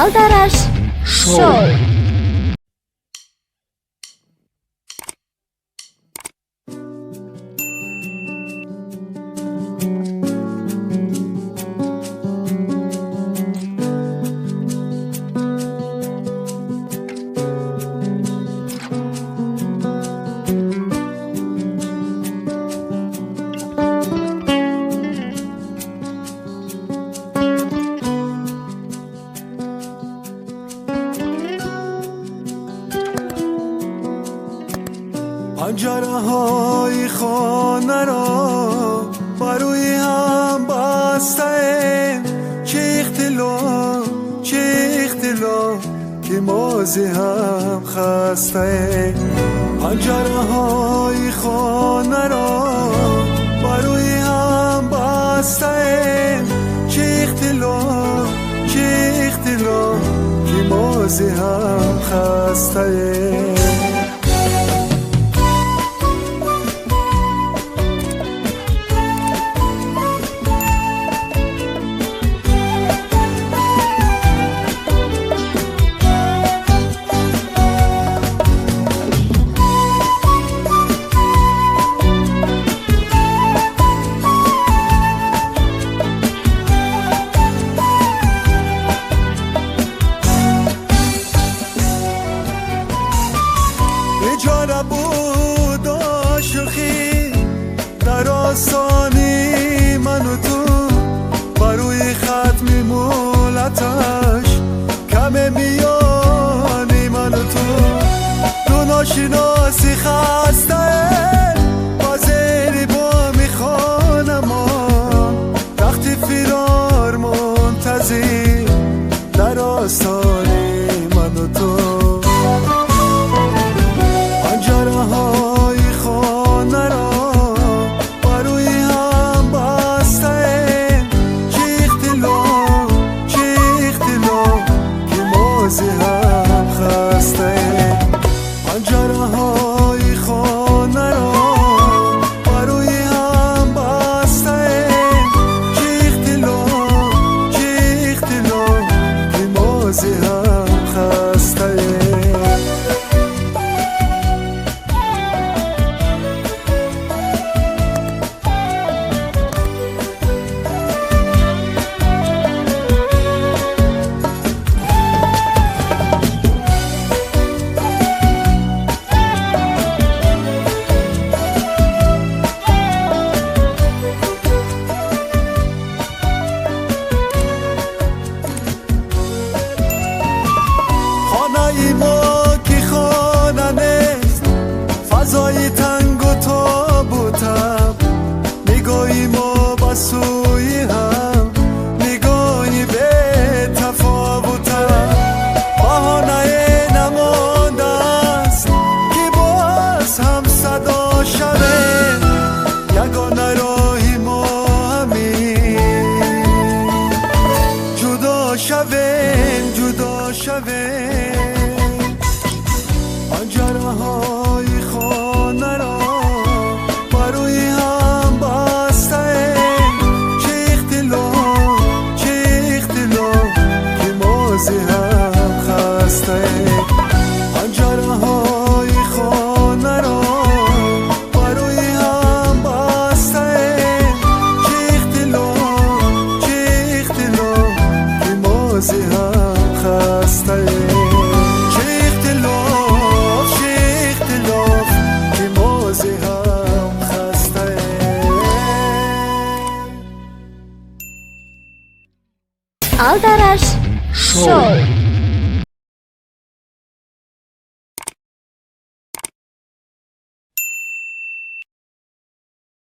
Aldarаш Show. پنجره های خانه را بروی هم بسته، چه اختلاف که مازی هم خسته. پنجره های خانه را بروی هم بسته، چه اختلاف که مازی هم خسته. بیچاره بود عاشقی در آستانی من و تو، بروی ختم مولتش کمه میانی من و تو ناشناسی خسته با زیر با میخوانم، وقتی فرار منتظر در آستانی من و تو. ما که خانه نیست، فضای تنگ و تابوتم، نگاهی ما بسوی هم، نگاهی به تفاوتم. بهانه نمانده است که باز هم صدا شده، یگانه راهی ما همین، جدا شویم. پنجره های خانه را بروی هم بسته، چه اختلاف که مازی هم خسته. پنجره های خانه را بروی هم بسته، چه اختلاف که مازی هم خسته. Aldarаш Show.